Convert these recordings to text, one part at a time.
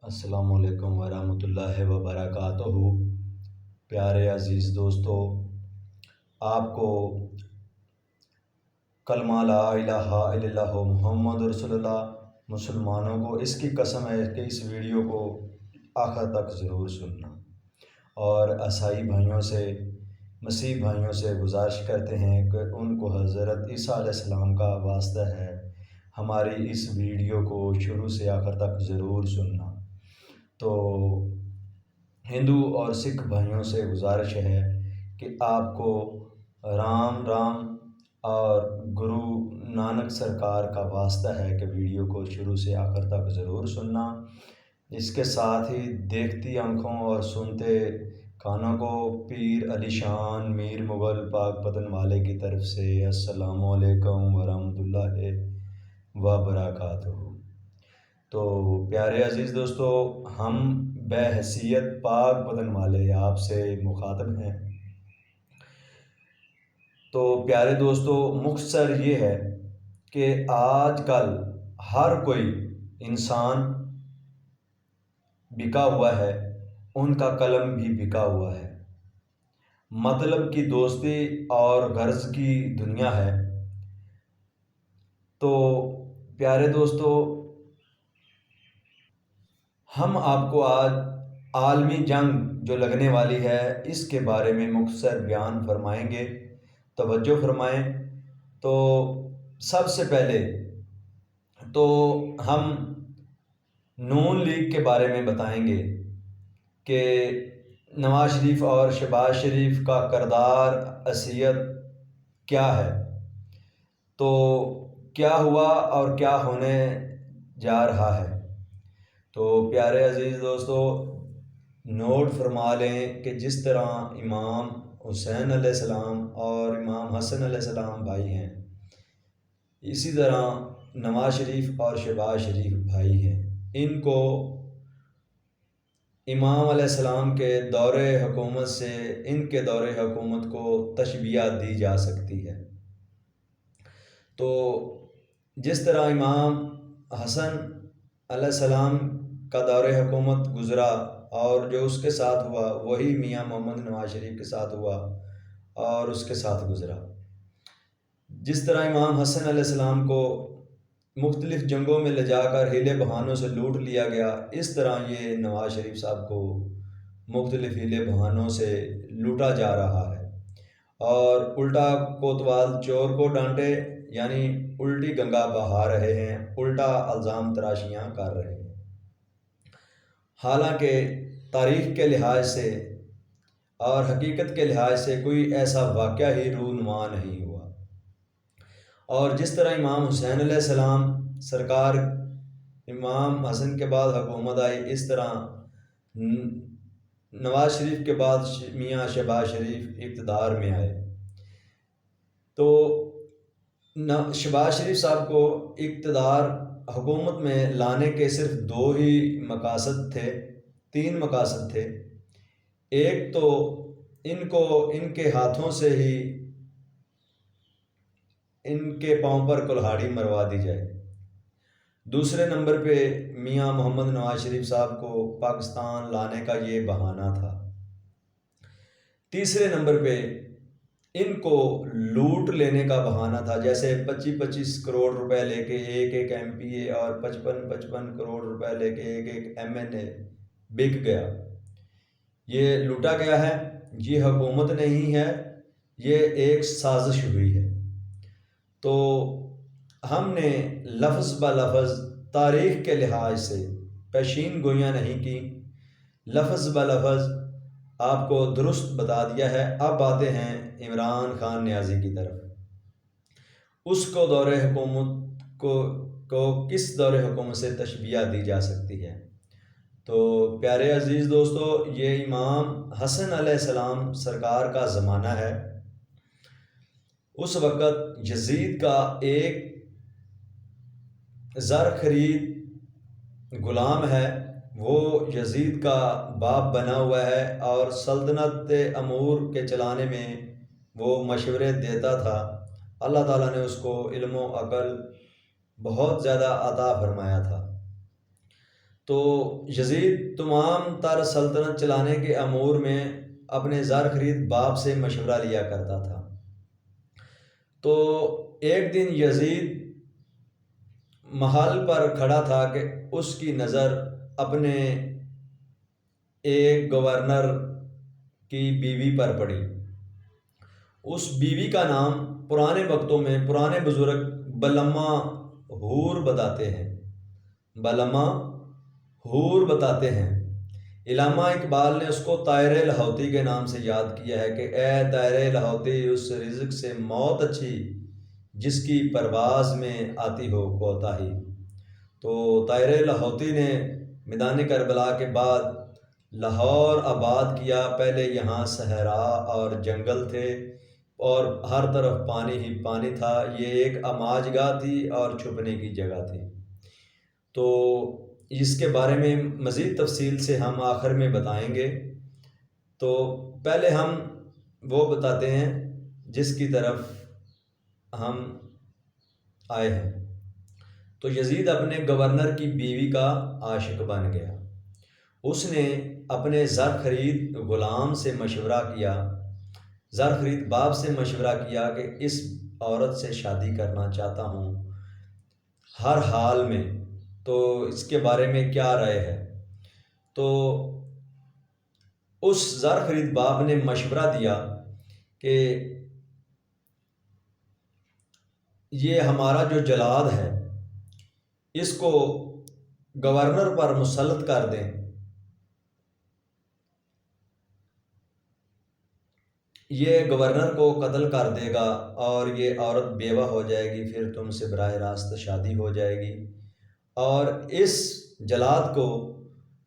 السلام علیکم ورحمۃ اللہ وبرکاتہ۔ پیارے عزیز دوستو، آپ کو کلمہ لا الہ الا اللہ محمد رسول اللہ مسلمانوں کو اس کی قسم ہے کہ اس ویڈیو کو آخر تک ضرور سننا، اور عیسائی بھائیوں سے مسیح بھائیوں سے گزارش کرتے ہیں کہ ان کو حضرت عیسیٰ علیہ السلام کا واسطہ ہے، ہماری اس ویڈیو کو شروع سے آخر تک ضرور سننا۔ تو ہندو اور سکھ بھائیوں سے گزارش ہے کہ آپ کو رام رام اور گرو نانک سرکار کا واسطہ ہے کہ ویڈیو کو شروع سے آخر تک ضرور سننا۔ اس کے ساتھ ہی دیکھتی آنکھوں اور سنتے کانوں کو پیر علی شان میر مغل پاک پتن والے کی طرف سے السلام علیکم ورحمۃ اللہ وبرکاتہ۔ تو پیارے عزیز دوستو، ہم بحیثیت پاک بدن والے آپ سے مخاطب ہیں۔ تو پیارے دوستو، مختصر یہ ہے کہ آج کل ہر کوئی انسان بکا ہوا ہے، ان کا قلم بھی بکا ہوا ہے۔ مطلب کی دوستی اور غرض کی دنیا ہے۔ تو پیارے دوستو، ہم آپ کو آج عالمی جنگ جو لگنے والی ہے اس کے بارے میں مختصر بیان فرمائیں گے، توجہ فرمائیں۔ تو سب سے پہلے تو ہم نون لیگ کے بارے میں بتائیں گے کہ نواز شریف اور شہباز شریف کا کردار حیثیت کیا ہے، تو کیا ہوا اور کیا ہونے جا رہا ہے۔ تو پیارے عزیز دوستو، نوٹ فرما لیں کہ جس طرح امام حسین علیہ السلام اور امام حسن علیہ السلام بھائی ہیں، اسی طرح نواز شریف اور شہباز شریف بھائی ہیں۔ ان کو امام علیہ السلام کے دور حکومت سے ان کے دور حکومت کو تشبیہ دی جا سکتی ہے۔ تو جس طرح امام حسن علیہ السلام کا دور حکومت گزرا اور جو اس کے ساتھ ہوا وہی میاں محمد نواز شریف کے ساتھ ہوا اور اس کے ساتھ گزرا۔ جس طرح امام حسن علیہ السلام کو مختلف جنگوں میں لے جا کر ہیلے بہانوں سے لوٹ لیا گیا، اس طرح یہ نواز شریف صاحب کو مختلف ہیلے بہانوں سے لوٹا جا رہا ہے، اور الٹا کوتوال چور کو ڈانٹے، یعنی الٹی گنگا بہا رہے ہیں، الٹا الزام تراشیاں کر رہے ہیں۔ حالانکہ تاریخ کے لحاظ سے اور حقیقت کے لحاظ سے کوئی ایسا واقعہ ہی رونما نہیں ہوا۔ اور جس طرح امام حسین علیہ السلام سرکار امام حسن کے بعد حکومت آئی، اس طرح نواز شریف کے بعد میاں شہباز شریف اقتدار میں آئے۔ تو شہباز شریف صاحب کو اقتدار حکومت میں لانے کے صرف دو ہی مقاصد تھے، تین مقاصد تھے۔ ایک تو ان کو ان کے ہاتھوں سے ہی ان کے پاؤں پر کلہاڑی مروا دی جائے۔ دوسرے نمبر پہ میاں محمد نواز شریف صاحب کو پاکستان لانے کا یہ بہانہ تھا۔ تیسرے نمبر پہ ان کو لوٹ لینے کا بہانہ تھا، جیسے 25 کروڑ روپے لے کے ایک ایم پی اے اور 55 کروڑ روپے لے کے ایک ایم این اے بک گیا۔ یہ لوٹا گیا ہے، یہ حکومت نہیں ہے، یہ ایک سازش ہوئی ہے۔ تو ہم نے لفظ بلفظ تاریخ کے لحاظ سے پیشین گوئیاں نہیں کی، لفظ بلفظ آپ کو درست بتا دیا ہے۔ اب آتے ہیں عمران خان نیازی کی طرف۔ اس کو دور حکومت کو کس دور حکومت سے تشبیہ دی جا سکتی ہے؟ تو پیارے عزیز دوستو، یہ امام حسن علیہ السلام سرکار کا زمانہ ہے۔ اس وقت یزید کا ایک زر خرید غلام ہے، وہ یزید کا باپ بنا ہوا ہے اور سلطنت امور کے چلانے میں وہ مشورے دیتا تھا۔ اللہ تعالیٰ نے اس کو علم و عقل بہت زیادہ عطا فرمایا تھا۔ تو یزید تمام تر سلطنت چلانے کے امور میں اپنے زر خرید باپ سے مشورہ لیا کرتا تھا۔ تو ایک دن یزید محل پر کھڑا تھا کہ اس کی نظر اپنے ایک گورنر کی بیوی پر پڑی۔ اس بیوی کا نام پرانے وقتوں میں پرانے بزرگ بلما حور بتاتے ہیں، بلما حور بتاتے ہیں۔ علامہ اقبال نے اس کو طائر لاہوتی کے نام سے یاد کیا ہے کہ اے طائر لاہوتی، اس رزق سے موت اچھی جس کی پرواز میں آتی ہو کوتاہی۔ تو طائر لاہوتی نے میدان کربلا کے بعد لاہور آباد کیا۔ پہلے یہاں صحرا اور جنگل تھے اور ہر طرف پانی ہی پانی تھا۔ یہ ایک اماج گاہ تھی اور چھپنے کی جگہ تھی۔ تو اس کے بارے میں مزید تفصیل سے ہم آخر میں بتائیں گے۔ تو پہلے ہم وہ بتاتے ہیں جس کی طرف ہم آئے ہیں۔ تو یزید اپنے گورنر کی بیوی کا عاشق بن گیا۔ اس نے اپنے زر خرید غلام سے مشورہ کیا، زر خرید باپ سے مشورہ کیا کہ اس عورت سے شادی کرنا چاہتا ہوں ہر حال میں، تو اس کے بارے میں کیا رائے ہے؟ تو اس زر خرید باپ نے مشورہ دیا کہ یہ ہمارا جو جلاد ہے اس کو گورنر پر مسلط کر دیں، یہ گورنر کو قتل کر دے گا اور یہ عورت بیوہ ہو جائے گی، پھر تم سے براہ راست شادی ہو جائے گی۔ اور اس جلاد کو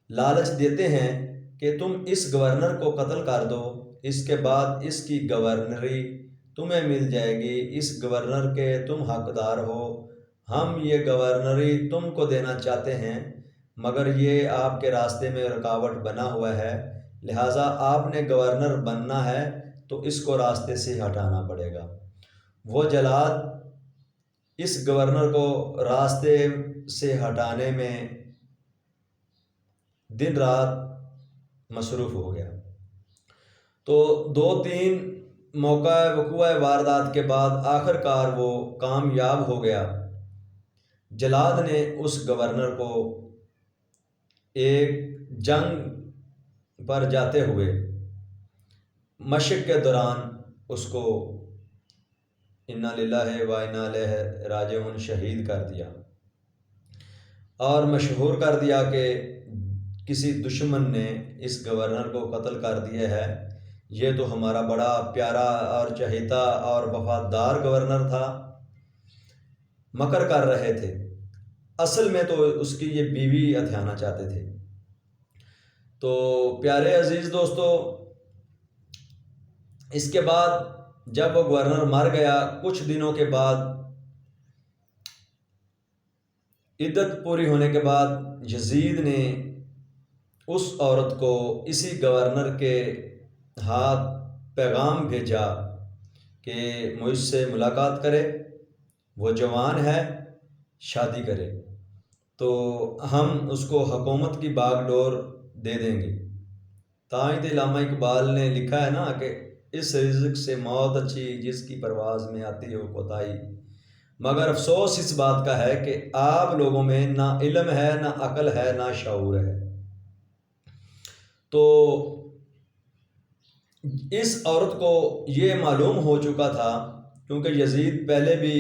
لالچ دیتے ہیں کہ تم اس گورنر کو قتل کر دو، اس کے بعد اس کی گورنری تمہیں مل جائے گی، اس گورنر کے تم حقدار ہو، ہم یہ گورنری تم کو دینا چاہتے ہیں مگر یہ آپ کے راستے میں رکاوٹ بنا ہوا ہے، لہٰذا آپ نے گورنر بننا ہے تو اس کو راستے سے ہٹانا پڑے گا۔ وہ جلاد اس گورنر کو راستے سے ہٹانے میں دن رات مصروف ہو گیا۔ تو 2-3 موقع وقوع واردات کے بعد آخر کار وہ کامیاب ہو گیا۔ جلاد نے اس گورنر کو ایک جنگ پر جاتے ہوئے مشق کے دوران اس کو انا للہ و انا الیہ راجعون شہید کر دیا اور مشہور کر دیا کہ کسی دشمن نے اس گورنر کو قتل کر دیا ہے، یہ تو ہمارا بڑا پیارا اور چہیتا اور وفادار گورنر تھا، مکر کر رہے تھے، اصل میں تو اس کی یہ بیوی ہتھیانا چاہتے تھے۔ تو پیارے عزیز دوستو، اس کے بعد جب وہ گورنر مر گیا، کچھ دنوں کے بعد عدت پوری ہونے کے بعد یزید نے اس عورت کو اسی گورنر کے ہاتھ پیغام بھیجا کہ مجھ سے ملاقات کرے، وہ جوان ہے، شادی کرے تو ہم اس کو حکومت کی باغ ڈور دے دیں گے۔ تائیں علامہ اقبال نے لکھا ہے نا کہ اس رزق سے موت اچھی جس کی پرواز میں آتی ہو کوتاہی، مگر افسوس اس بات کا ہے کہ آپ لوگوں میں نہ علم ہے، نہ عقل ہے، نہ شعور ہے۔ تو اس عورت کو یہ معلوم ہو چکا تھا، کیونکہ یزید پہلے بھی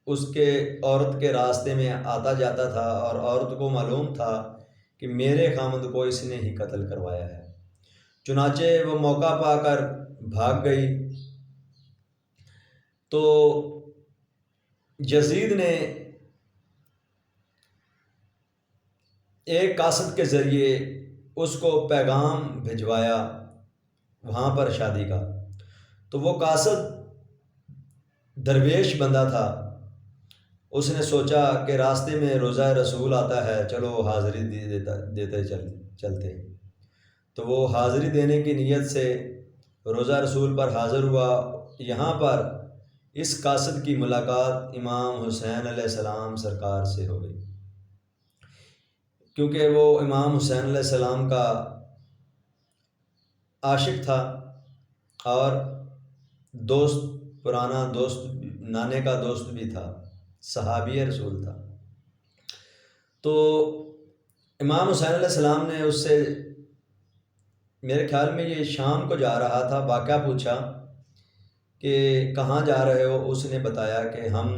اس کے عورت کے راستے میں آتا جاتا تھا اور عورت کو معلوم تھا کہ میرے خامند کو اس نے ہی قتل کروایا ہے، چنانچہ وہ موقع پا کر بھاگ گئی۔ تو یزید نے ایک قاصد کے ذریعے اس کو پیغام بھجوایا وہاں پر شادی کا۔ تو وہ قاصد درویش بندہ تھا، اس نے سوچا کہ راستے میں روزہ رسول آتا ہے، چلو حاضری دیتے چلتے۔ تو وہ حاضری دینے کی نیت سے روزہ رسول پر حاضر ہوا۔ یہاں پر اس قاصد کی ملاقات امام حسین علیہ السلام سرکار سے ہو گئی۔ کیونکہ وہ امام حسین علیہ السلام کا عاشق تھا اور دوست، پرانا دوست، نانے کا دوست بھی تھا، صحابی رسول تھا۔ تو امام حسین علیہ السلام نے اس سے، میرے خیال میں یہ شام کو جا رہا تھا، واقعہ پوچھا کہ کہاں جا رہے ہو؟ اس نے بتایا کہ ہم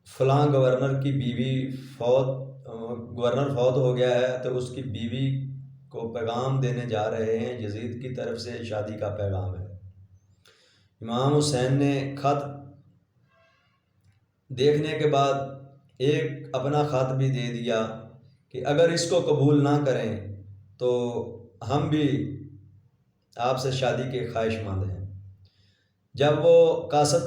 فلاں گورنر کی بیوی گورنر فوت ہو گیا ہے، تو اس کی بیوی کو پیغام دینے جا رہے ہیں، یزید کی طرف سے شادی کا پیغام ہے۔ امام حسین نے خط دیکھنے کے بعد ایک اپنا خط بھی دے دیا کہ اگر اس کو قبول نہ کریں تو ہم بھی آپ سے شادی کے خواہش مند ہیں۔ جب وہ قاصد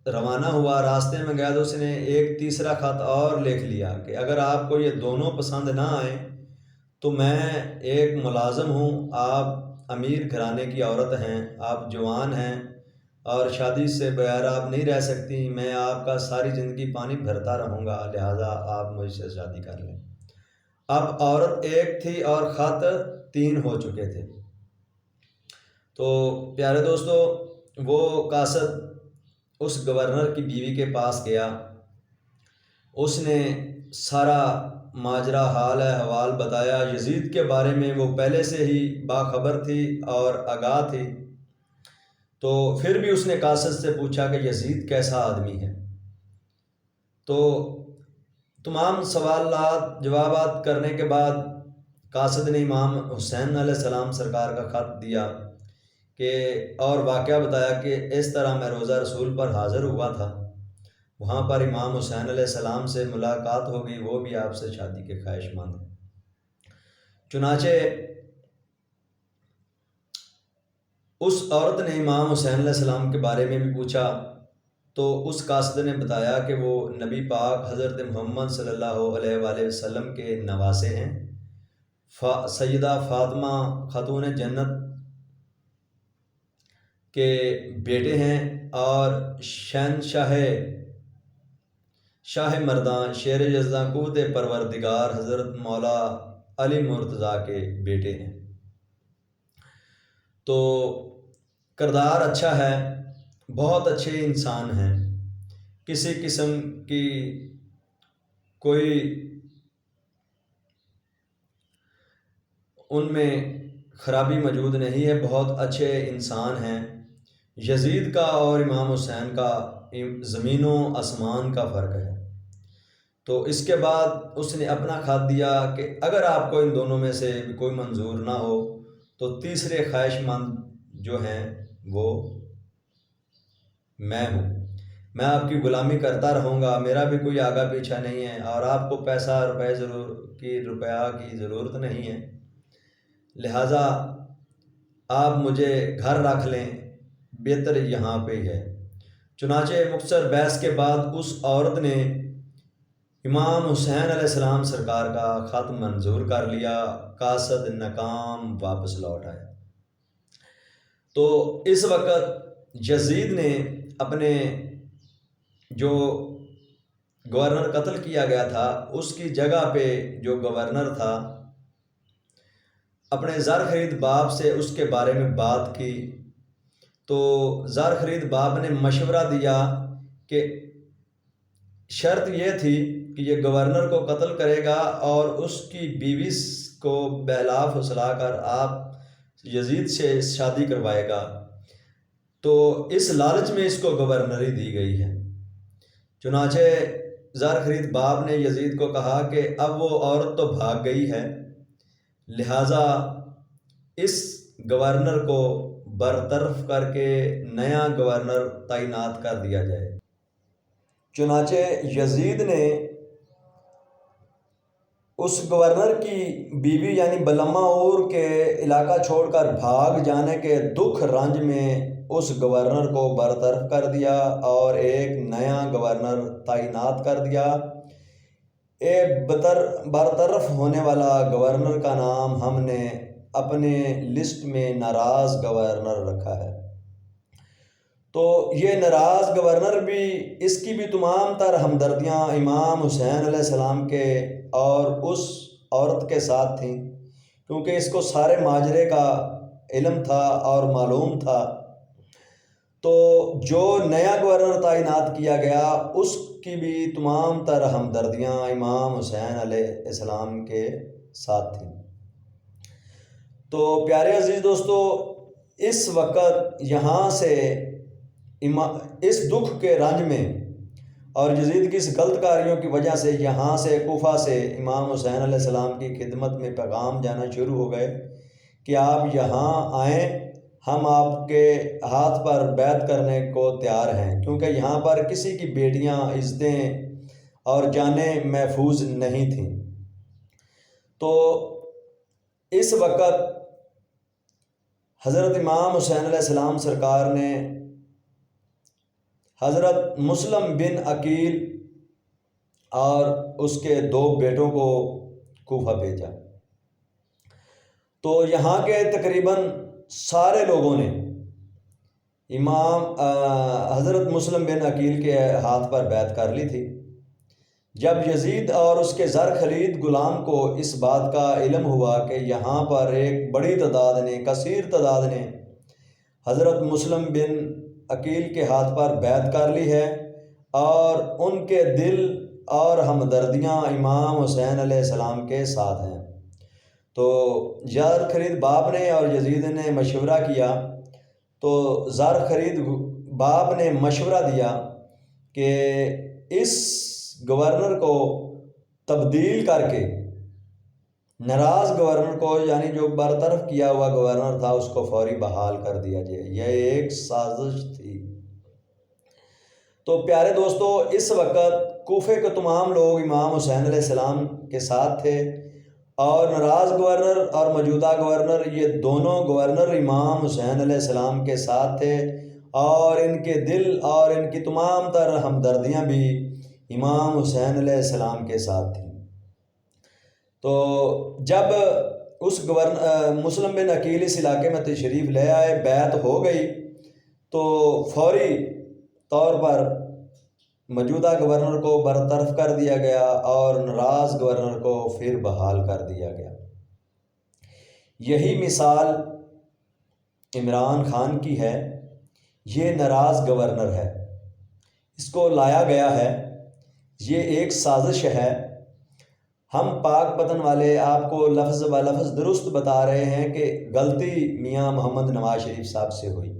روانہ ہوا، راستے میں گیا، تو اس نے ایک تیسرا خط اور لکھ لیا کہ اگر آپ کو یہ دونوں پسند نہ آئیں تو میں ایک ملازم ہوں، آپ امیر گھرانے کی عورت ہیں، آپ جوان ہیں اور شادی سے بغیر آپ نہیں رہ سکتی، میں آپ کا ساری زندگی پانی بھرتا رہوں گا، لہٰذا آپ مجھ سے شادی کر لیں۔ اب عورت ایک تھی اور خط 3 ہو چکے تھے۔ تو پیارے دوستو، وہ قاصد اس گورنر کی بیوی کے پاس گیا، اس نے سارا ماجرا، حال احوال بتایا۔ یزید کے بارے میں وہ پہلے سے ہی باخبر تھی اور آگاہ تھی، تو پھر بھی اس نے قاصد سے پوچھا کہ یزید کیسا آدمی ہے؟ تو تمام سوالات جوابات کرنے کے بعد قاصد نے امام حسین علیہ السلام سرکار کا خط دیا کہ اور واقعہ بتایا کہ اس طرح میں روضہ رسول پر حاضر ہوا تھا، وہاں پر امام حسین علیہ السلام سے ملاقات ہو گئی، وہ بھی آپ سے شادی کے خواہش مند ہیں۔ چنانچہ اس عورت نے امام حسین علیہ السلام کے بارے میں بھی پوچھا، تو اس قاصد نے بتایا کہ وہ نبی پاک حضرت محمد صلی اللہ علیہ وآلہ وسلم کے نواسے ہیں، سیدہ فاطمہ خاتون جنت کے بیٹے ہیں، اور شاہ مردان شیر یزداں قوت پروردگار حضرت مولا علی مرتضیٰ کے بیٹے ہیں۔ تو کردار اچھا ہے، بہت اچھے انسان ہیں، کسی قسم کی کوئی ان میں خرابی موجود نہیں ہے، بہت اچھے انسان ہیں۔ یزید کا اور امام حسین کا زمین و آسمان کا فرق ہے۔ تو اس کے بعد اس نے اپنا خط دیا کہ اگر آپ کو ان دونوں میں سے کوئی منظور نہ ہو تو تیسرے خواہش مند جو ہیں وہ میں ہوں، میں آپ کی غلامی کرتا رہوں گا، میرا بھی کوئی آگا پیچھا نہیں ہے، اور آپ کو روپیہ کی ضرورت نہیں ہے، لہٰذا آپ مجھے گھر رکھ لیں، بہتر یہاں پہ ہے۔ چنانچہ مختصر بحث کے بعد اس عورت نے امام حسین علیہ السلام سرکار کا خط منظور کر لیا، قاصد ناکام واپس لوٹ آیا۔ تو اس وقت یزید نے اپنے جو گورنر قتل کیا گیا تھا اس کی جگہ پہ جو گورنر تھا، اپنے زر خرید باپ سے اس کے بارے میں بات کی، تو زر خرید باپ نے مشورہ دیا کہ شرط یہ تھی کہ یہ گورنر کو قتل کرے گا اور اس کی بیوی کو بہلا پھسلا کر آپ یزید سے شادی کروائے گا، تو اس لالچ میں اس کو گورنری دی گئی ہے۔ چنانچہ زر خرید باپ نے یزید کو کہا کہ اب وہ عورت تو بھاگ گئی ہے، لہٰذا اس گورنر کو برطرف کر کے نیا گورنر تعینات کر دیا جائے۔ چنانچہ یزید نے اس گورنر کی بیوی یعنی بلما اور کے علاقہ چھوڑ کر بھاگ جانے کے دکھ رنج میں اس گورنر کو برطرف کر دیا اور ایک نیا گورنر تعینات کر دیا۔ برطرف ہونے والا گورنر کا نام ہم نے اپنے لسٹ میں ناراض گورنر رکھا ہے۔ تو یہ ناراض گورنر بھی، اس کی بھی تمام تر ہمدردیاں امام حسین علیہ السلام کے اور اس عورت کے ساتھ تھیں، کیونکہ اس کو سارے ماجرے کا علم تھا اور معلوم تھا۔ تو جو نیا گورنر تعینات کیا گیا اس کی بھی تمام تر ہمدردیاں امام حسین علیہ السلام کے ساتھ تھیں۔ تو پیارے عزیز دوستو، اس وقت یہاں سے اس دکھ کے رنج میں اور یزید کی اس غلط کاریوں کی وجہ سے یہاں سے کوفہ سے امام حسین علیہ السلام کی خدمت میں پیغام جانا شروع ہو گئے کہ آپ یہاں آئیں، ہم آپ کے ہاتھ پر بیعت کرنے کو تیار ہیں، کیونکہ یہاں پر کسی کی بیٹیاں، عزتیں اور جانیں محفوظ نہیں تھیں۔ تو اس وقت حضرت امام حسین علیہ السلام سرکار نے حضرت مسلم بن عقیل اور اس کے 2 بیٹوں کو کوفہ بھیجا۔ تو یہاں کے تقریباً سارے لوگوں نے امام حضرت مسلم بن عقیل کے ہاتھ پر بیعت کر لی تھی۔ جب یزید اور اس کے زر خلید غلام کو اس بات کا علم ہوا کہ یہاں پر ایک بڑی تعداد نے، کثیر تعداد نے حضرت مسلم بن عقیل کے ہاتھ پر بیعت کر لی ہے اور ان کے دل اور ہمدردیاں امام حسین علیہ السلام کے ساتھ ہیں، تو زر خرید باپ نے اور یزید نے مشورہ کیا۔ تو زر خرید باپ نے مشورہ دیا کہ اس گورنر کو تبدیل کر کے، ناراض گورنر کو، یعنی جو برطرف کیا ہوا گورنر تھا، اس کو فوری بحال کر دیا جائے۔ یہ ایک سازش تھی۔ تو پیارے دوستو، اس وقت کوفے کے تمام لوگ امام حسین علیہ السلام کے ساتھ تھے، اور ناراض گورنر اور موجودہ گورنر، یہ دونوں گورنر امام حسین علیہ السلام کے ساتھ تھے، اور ان کے دل اور ان کی تمام تر ہمدردیاں بھی امام حسین علیہ السلام کے ساتھ تھیں۔ تو جب اس مسلم بن عقیل اس علاقے میں تشریف لے آئے، بیعت ہو گئی، تو فوری طور پر موجودہ گورنر کو برطرف کر دیا گیا اور ناراض گورنر کو پھر بحال کر دیا گیا۔ یہی مثال عمران خان کی ہے۔ یہ ناراض گورنر ہے، اس کو لایا گیا ہے، یہ ایک سازش ہے۔ ہم پاک پتن والے آپ کو لفظ و لفظ درست بتا رہے ہیں کہ غلطی میاں محمد نواز شریف صاحب سے ہوئی۔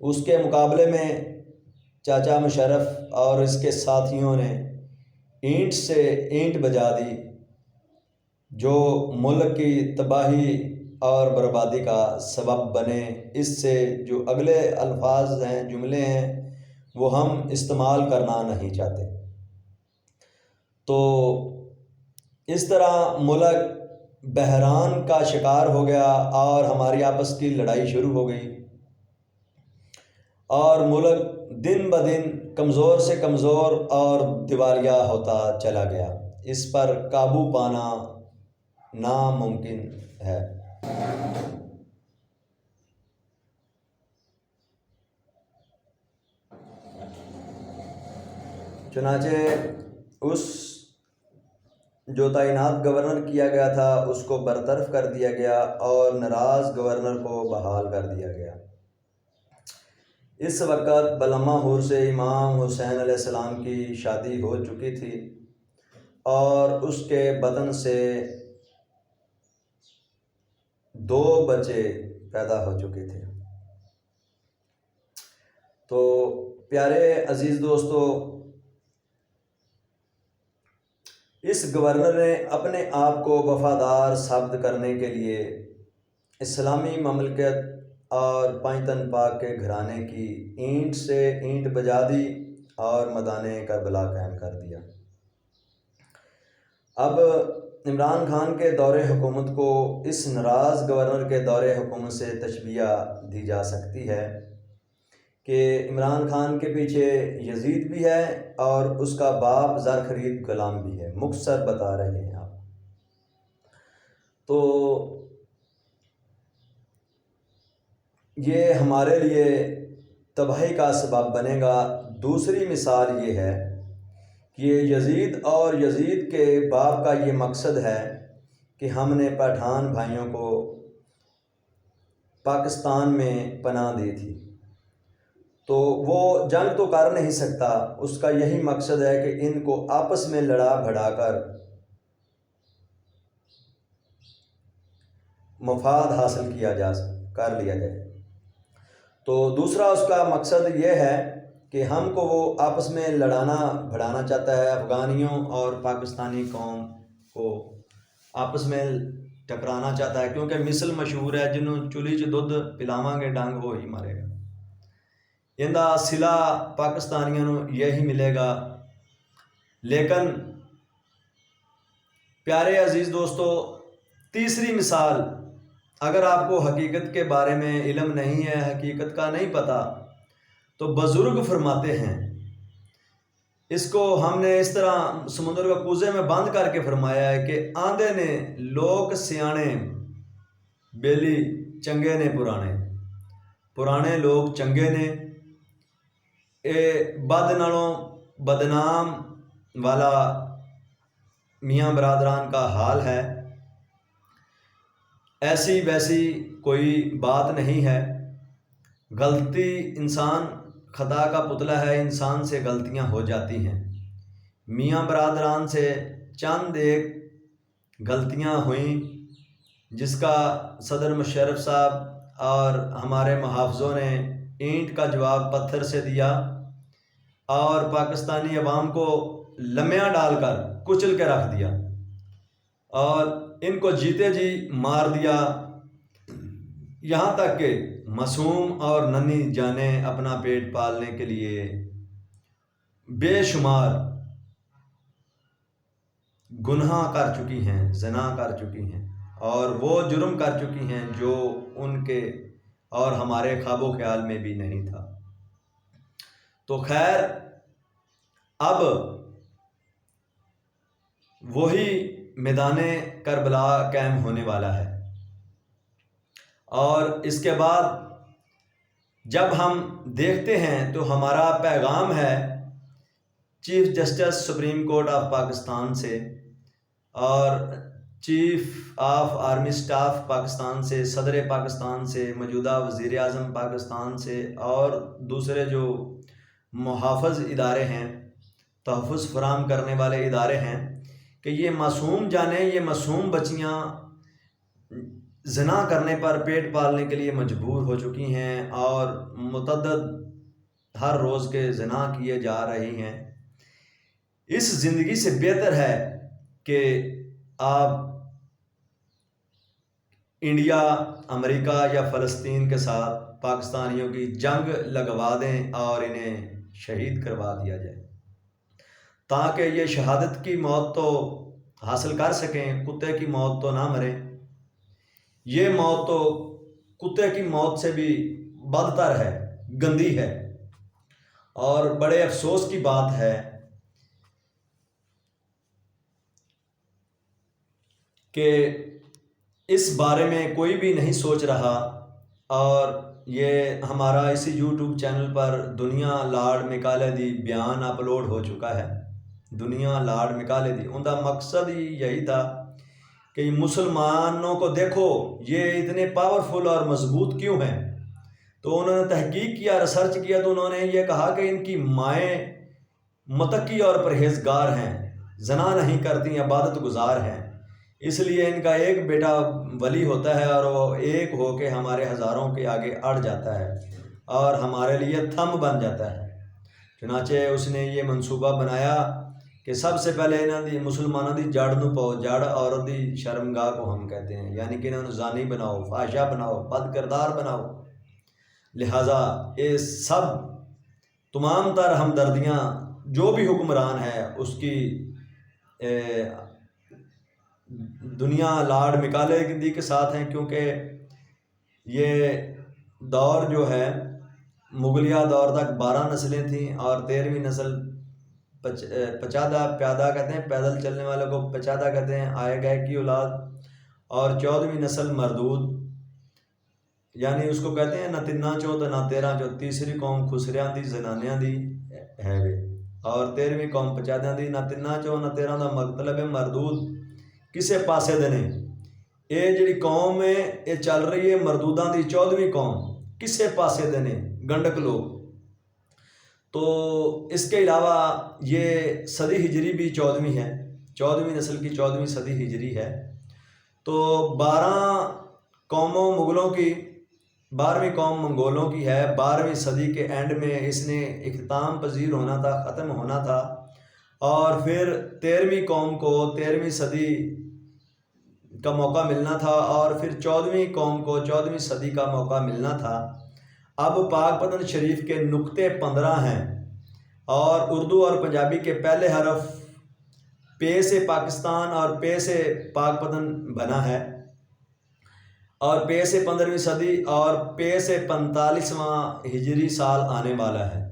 اس کے مقابلے میں چاچا مشرف اور اس کے ساتھیوں نے اینٹ سے اینٹ بجا دی، جو ملک کی تباہی اور بربادی کا سبب بنے۔ اس سے جو اگلے الفاظ ہیں، جملے ہیں، وہ ہم استعمال کرنا نہیں چاہتے۔ تو اس طرح ملک بحران کا شکار ہو گیا اور ہماری آپس کی لڑائی شروع ہو گئی، اور ملک دن بدن کمزور سے کمزور اور دیوالیہ ہوتا چلا گیا۔ اس پر قابو پانا ناممکن ہے۔ چنانچہ اس جو تعینات گورنر کیا گیا تھا اس کو برطرف کر دیا گیا اور ناراض گورنر کو بحال کر دیا گیا۔ اس وقت بلما ہور سے امام حسین علیہ السلام کی شادی ہو چکی تھی اور اس کے بدن سے 2 بچے پیدا ہو چکے تھے۔ تو پیارے عزیز دوستو، اس گورنر نے اپنے آپ کو وفادار ثابت کرنے کے لیے اسلامی مملکت اور پنجتن پاک کے گھرانے کی اینٹ سے اینٹ بجا دی اور میدان کربلا قائم کر دیا۔ اب عمران خان کے دور حکومت کو اس ناراض گورنر کے دور حکومت سے تشبیہ دی جا سکتی ہے کہ عمران خان کے پیچھے یزید بھی ہے اور اس کا باپ زر خرید غلام بھی ہے۔ مختصر بتا رہے ہیں آپ۔ تو یہ ہمارے لیے تباہی کا سبب بنے گا۔ دوسری مثال یہ ہے کہ یزید اور یزید کے باپ کا یہ مقصد ہے کہ ہم نے پٹھان بھائیوں کو پاکستان میں پناہ دی تھی، تو وہ جنگ تو کر نہیں سکتا، اس کا یہی مقصد ہے کہ ان کو آپس میں لڑا بھڑا کر مفاد حاصل کر لیا جائے۔ تو دوسرا اس کا مقصد یہ ہے کہ ہم کو وہ آپس میں لڑانا بھڑانا چاہتا ہے، افغانیوں اور پاکستانی قوم کو آپس میں ٹکرانا چاہتا ہے، کیونکہ مثل مشہور ہے، جنہوں چلی چ دودھ پلاواں گے ڈنگ وہ ہی مرے گا۔ اندہ صلہ پاکستانیوں یہی ملے گا۔ لیکن پیارے عزیز دوستو، تیسری مثال، اگر آپ کو حقیقت کے بارے میں علم نہیں ہے، حقیقت کا نہیں پتہ، تو بزرگ فرماتے ہیں، اس کو ہم نے اس طرح سمندر کا کوزے میں بند کر کے فرمایا ہے کہ آندے نے لوگ سیانے بیلی چنگے نے پرانے لوگ چنگے نے، اے بد نالوں بدنام والا میاں برادران کا حال ہے۔ ایسی ویسی کوئی بات نہیں ہے، غلطی انسان خطا کا پتلا ہے، انسان سے غلطیاں ہو جاتی ہیں۔ میاں برادران سے چند ایک غلطیاں ہوئیں، جس کا صدر مشرف صاحب اور ہمارے محافظوں نے اینٹ کا جواب پتھر سے دیا اور پاکستانی عوام کو لمیاں ڈال کر کچل کے رکھ دیا اور ان کو جیتے جی مار دیا، یہاں تک کہ معصوم اور ننھی جانیں اپنا پیٹ پالنے کے لیے بے شمار گناہ کر چکی ہیں، زنا کر چکی ہیں اور وہ جرم کر چکی ہیں جو ان کے اور ہمارے خواب و خیال میں بھی نہیں تھا۔ تو خیر، اب وہی میدان کربلا قائم ہونے والا ہے، اور اس کے بعد جب ہم دیکھتے ہیں تو ہمارا پیغام ہے chief justice supreme court of Pakistan سے اور chief of army staff Pakistan سے، صدر پاکستان سے، موجودہ وزیر اعظم پاکستان سے اور دوسرے جو محافظ ادارے ہیں، تحفظ فراہم کرنے والے ادارے ہیں، کہ یہ معصوم جانیں، یہ معصوم بچیاں زنا کرنے پر پیٹ پالنے کے لیے مجبور ہو چکی ہیں اور متعدد ہر روز کے زنا کیے جا رہی ہیں۔ اس زندگی سے بہتر ہے کہ آپ انڈیا، امریکہ یا فلسطین کے ساتھ پاکستانیوں کی جنگ لگوا دیں اور انہیں شہید کروا دیا جائے، تاکہ یہ شہادت کی موت تو حاصل کر سکیں، کتے کی موت تو نہ مریں۔ یہ موت تو کتے کی موت سے بھی بدتر ہے، گندی ہے، اور بڑے افسوس کی بات ہے کہ اس بارے میں کوئی بھی نہیں سوچ رہا، اور یہ ہمارا اسی یوٹیوب چینل پر دنیا لاڑ مکالے دی بیان اپلوڈ ہو چکا ہے۔ دنیا لاڑ مکالے دی، ان کا مقصد ہی یہی تھا کہ مسلمانوں کو دیکھو یہ اتنے پاورفل اور مضبوط کیوں ہیں۔ تو انہوں نے تحقیق کیا، ریسرچ کیا، تو انہوں نے یہ کہا کہ ان کی مائیں متقی اور پرہیزگار ہیں، زنا نہیں کرتی، عبادت گزار ہیں، اس لیے ان کا ایک بیٹا ولی ہوتا ہے اور وہ ایک ہو کے ہمارے ہزاروں کے آگے اڑ جاتا ہے اور ہمارے لیے تھم بن جاتا ہے۔ چنانچہ اس نے یہ منصوبہ بنایا کہ سب سے پہلے انہوں دی مسلمانوں دی جڑ نو پاؤ، جڑ عورت دی شرمگاہ کو ہم کہتے ہیں، یعنی کہ انہوں نے زانی بناؤ، فحشہ بناؤ، بد کردار بناؤ۔ لہٰذا یہ سب تمام تر ہمدردیاں جو بھی حکمران ہے اس کی دنیا لاڑ مکالے دی کے ساتھ ہیں، کیونکہ یہ دور جو ہے مغلیہ دور تک 12 نسلیں تھیں اور 13ویں نسل پچادہ پیادہ کہتے ہیں، پیدل چلنے والوں کو پچادہ کہتے ہیں، آئے گئے کی اولاد، اور 14ویں نسل مردود، یعنی اس کو کہتے ہیں نہ 3 چو تو نہ 13 چو، تیسری قوم خسریاں دی زنانیاں دی ہے وے، اور 13ویں قوم پچادیاں دی نہ 3 چوں نہ 13 دا مطلب ہے مردود کسے پاسے دے نہیں. یہ جڑی قوم ہے یہ چل رہی ہے مردوداں دی 14ویں قوم کسے پاسے دے نہیں گنڈک لوگ. تو اس کے علاوہ یہ صدی ہجری بھی 14ویں ہے، 14ویں نسل کی 14ویں صدی ہجری ہے. تو 12 قوموں مغلوں کی 12ویں قوم منگولوں کی ہے. 12ویں صدی کے اینڈ میں اس نے اختتام پذیر ہونا تھا، ختم ہونا تھا. اور پھر 13ویں قوم کو 13ویں صدی کا موقع ملنا تھا، اور پھر 14ویں قوم کو 14ویں صدی کا موقع ملنا تھا. اب پاک پتن شریف کے نقطے 15 ہیں، اور اردو اور پنجابی کے پہلے حرف پے سے پاکستان اور پے سے پاک پتن بنا ہے، اور پے سے 15ویں صدی اور پے سے 45واں ہجری سال آنے والا ہے.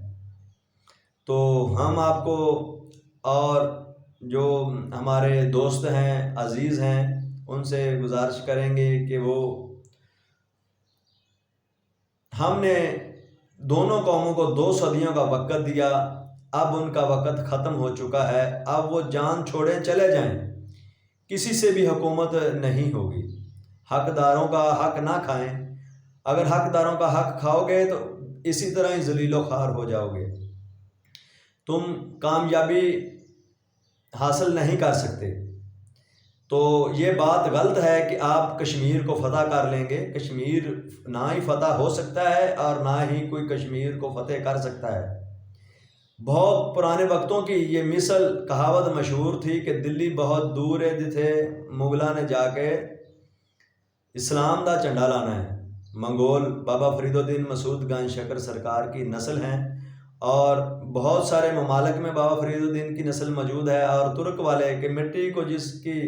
تو ہم آپ کو اور جو ہمارے دوست ہیں عزیز ہیں ان سے گزارش کریں گے کہ وہ ہم نے دونوں قوموں کو 2 صدیوں کا وقت دیا، اب ان کا وقت ختم ہو چکا ہے. اب وہ جان چھوڑیں چلے جائیں، کسی سے بھی حکومت نہیں ہوگی. حقداروں کا حق نہ کھائیں، اگر حقداروں کا حق کھاؤ گے تو اسی طرح ہی ذلیل و خوار ہو جاؤ گے. تم کامیابی حاصل نہیں کر سکتے. تو یہ بات غلط ہے کہ آپ کشمیر کو فتح کر لیں گے. کشمیر نہ ہی فتح ہو سکتا ہے اور نہ ہی کوئی کشمیر کو فتح کر سکتا ہے. بہت پرانے وقتوں کی یہ مثل کہاوت مشہور تھی کہ دلی بہت دور ہے جتھے مغلاں نے جا کے اسلام دا جھنڈا لانا ہے. منگول بابا فرید الدین مسعود گنج شکر سرکار کی نسل ہیں، اور بہت سارے ممالک میں بابا فرید الدین کی نسل موجود ہے. اور ترک والے کہ مٹی کو جس کی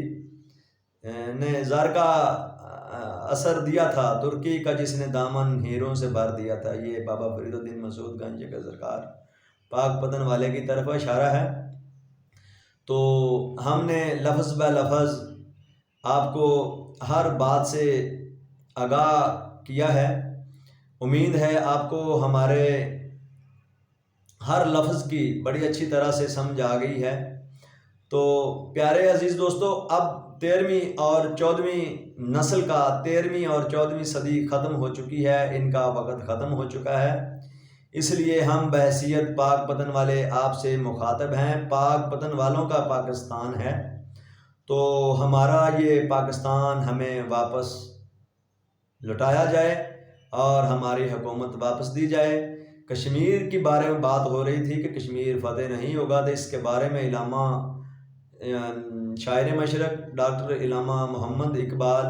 نے زر کا اثر دیا تھا، ترکی کا جس نے دامن ہیروں سے بھر دیا تھا، یہ بابا فرید الدین مسعود گنج شکر سرکار پاک پتن والے کی طرف اشارہ ہے. تو ہم نے لفظ بہ لفظ آپ کو ہر بات سے آگاہ کیا ہے. امید ہے آپ کو ہمارے ہر لفظ کی بڑی اچھی طرح سے سمجھ آ گئی ہے. تو پیارے عزیز دوستو، اب 13ویں اور 14ویں نسل کا 13ویں اور 14ویں صدی ختم ہو چکی ہے، ان کا وقت ختم ہو چکا ہے. اس لیے ہم بحیثیت پاک پتن والے آپ سے مخاطب ہیں. پاک پتن والوں کا پاکستان ہے، تو ہمارا یہ پاکستان ہمیں واپس لٹایا جائے اور ہماری حکومت واپس دی جائے. کشمیر کی بارے میں بات ہو رہی تھی کہ کشمیر فتح نہیں ہوگا، تو اس کے بارے میں علامہ شاعر مشرق ڈاکٹر علامہ محمد اقبال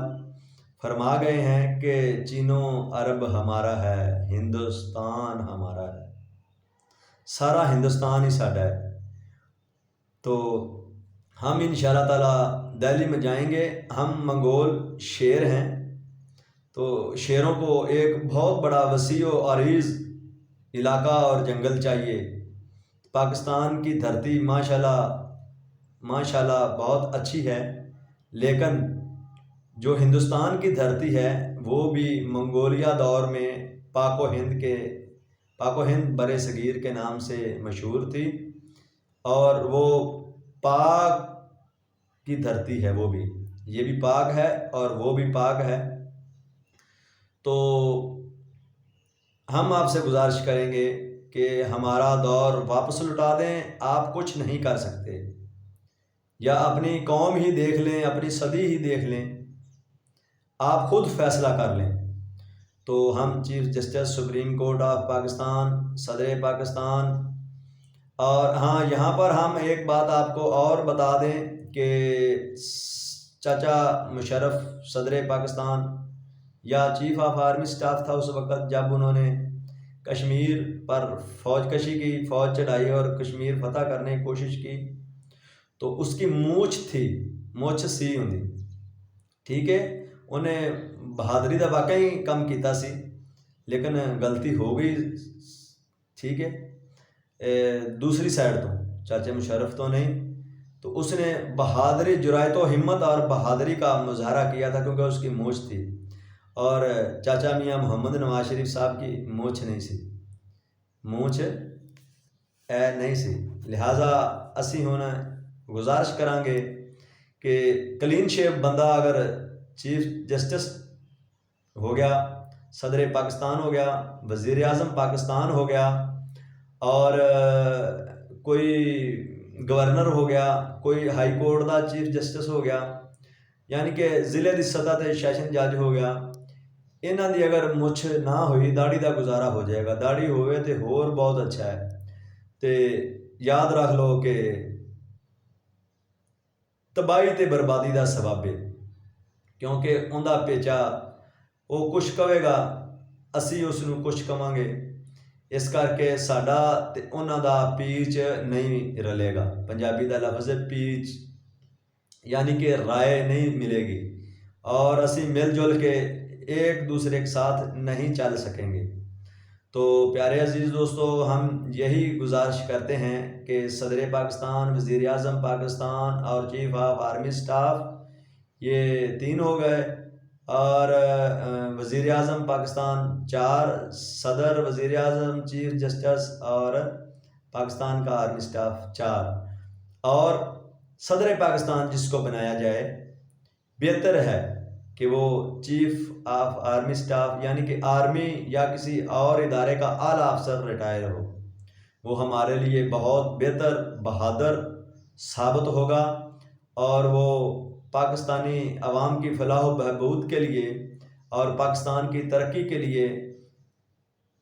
فرما گئے ہیں کہ چینو عرب ہمارا ہے، ہندوستان ہمارا ہے، سارا ہندوستان ہی ساڈا ہے. تو ہم انشاءاللہ تعالی دہلی میں جائیں گے. ہم منگول شیر ہیں، تو شیروں کو ایک بہت بڑا وسیع و عریض علاقہ اور جنگل چاہیے. پاکستان کی دھرتی ماشاءاللہ بہت اچھی ہے، لیکن جو ہندوستان کی دھرتی ہے وہ بھی منگولیا دور میں پاک و ہند بر صغیر کے نام سے مشہور تھی، اور وہ پاک کی دھرتی ہے. وہ بھی یہ بھی پاک ہے اور وہ بھی پاک ہے. تو ہم آپ سے گزارش کریں گے کہ ہمارا دور واپس لٹا دیں. آپ کچھ نہیں کر سکتے، یا اپنی قوم ہی دیکھ لیں، اپنی صدی ہی دیکھ لیں، آپ خود فیصلہ کر لیں. تو ہم chief justice supreme court of Pakistan, صدر پاکستان، اور ہاں یہاں پر ہم ایک بات آپ کو اور بتا دیں کہ چاچا مشرف صدر پاکستان یا چیف آف آرمی سٹاف تھا اس وقت جب انہوں نے کشمیر پر فوج کشی کی، فوج چڑھائی اور کشمیر فتح کرنے کی کوشش کی. تو اس کی مونچھ سی ہوندی، ٹھیک ہے، انہیں بہادری دا واقعی کم کیتا سی، لیکن غلطی ہو گئی، ٹھیک ہے. دوسری سائڈ تو چاچا مشرف تو نہیں، تو اس نے بہادری، جرأت و ہمت اور بہادری کا مظاہرہ کیا تھا کیونکہ اس کی مونچھ تھی، اور چاچا میاں محمد نواز شریف صاحب کی مونچھ نہیں سی. مونچھ نہیں سی۔ لہٰذا اسی ہن گزارش کریں گے کہ کلین شیپ بندہ اگر چیف جسٹس ہو گیا، صدر پاکستان ہو گیا، وزیر اعظم پاکستان ہو گیا، اور کوئی گورنر ہو گیا، کوئی ہائی کورٹ دا چیف جسٹس ہو گیا، یعنی کہ ضلع دی سطح تے سیشن جج ہو گیا، انہاں دی اگر مچھ نہ ہوئی داڑھی دا گزارا ہو جائے گا، داڑھی ہوئے تے ہور بہت اچھا ہے۔ تے یاد رکھ لو کہ تباہی تے بربادی دا سبب ہے، کیونکہ اوندا پیچا وہ کچھ کہے گا، اسی اس نو کچھ کہاں گے، اس کر کے ساڈا تے انہاں دا پیچ نہیں رلے گا۔ پنجابی دا لفظ ہے پیچ، یعنی کہ رائے نہیں ملے گی، اور اسی مل جل کے ایک دوسرے کے ساتھ نہیں چل سکیں گے۔ تو پیارے عزیز دوستو، ہم یہی گزارش کرتے ہیں کہ صدر پاکستان، وزیر اعظم پاکستان اور چیف آف آرمی سٹاف یہ 3 ہو گئے، اور وزیر اعظم پاکستان 4، صدر، وزیر اعظم، چیف جسٹس اور پاکستان کا آرمی سٹاف 4، اور صدر پاکستان جس کو بنایا جائے بہتر ہے کہ وہ چیف آف آرمی سٹاف یعنی کہ آرمی یا کسی اور ادارے کا اعلیٰ افسر ریٹائر ہو، وہ ہمارے لیے بہت بہتر، بہادر ثابت ہوگا، اور وہ پاکستانی عوام کی فلاح و بہبود کے لیے اور پاکستان کی ترقی کے لیے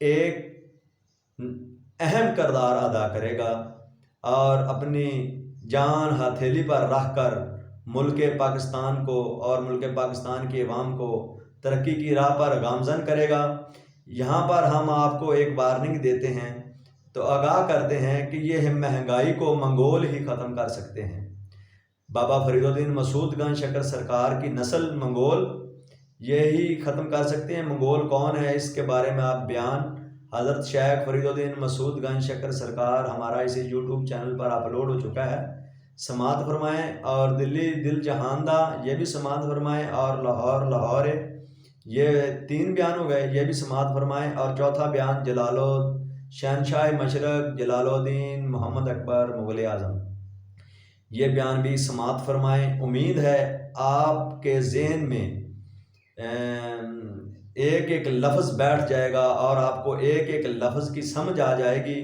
ایک اہم کردار ادا کرے گا، اور اپنی جان ہتھیلی پر رکھ کر ملک پاکستان کو اور ملک پاکستان کی عوام کو ترقی کی راہ پر گامزن کرے گا۔ یہاں پر ہم آپ کو ایک وارننگ دیتے ہیں، تو آگاہ کرتے ہیں کہ یہ مہنگائی کو منگول ہی ختم کر سکتے ہیں۔ بابا فرید الدین مسعود گنج شکر سرکار کی نسل منگول یہی ختم کر سکتے ہیں۔ منگول کون ہے، اس کے بارے میں آپ بیان حضرت شیخ فرید الدین مسعود گنج شکر سرکار ہمارا اسی یوٹیوب چینل پر اپلوڈ ہو چکا ہے، سماعت فرمائیں، اور دلی دل جہاندہ یہ بھی سماعت فرمائیں، اور لاہور یہ 3 بیان ہو گئے، یہ بھی سماعت فرمائیں، اور چوتھا بیان شہنشاہ مشرق جلال الدین محمد اکبر مغل اعظم، یہ بیان بھی سماعت فرمائیں۔ امید ہے آپ کے ذہن میں ایک ایک لفظ بیٹھ جائے گا، اور آپ کو ایک ایک لفظ کی سمجھ آ جائے گی۔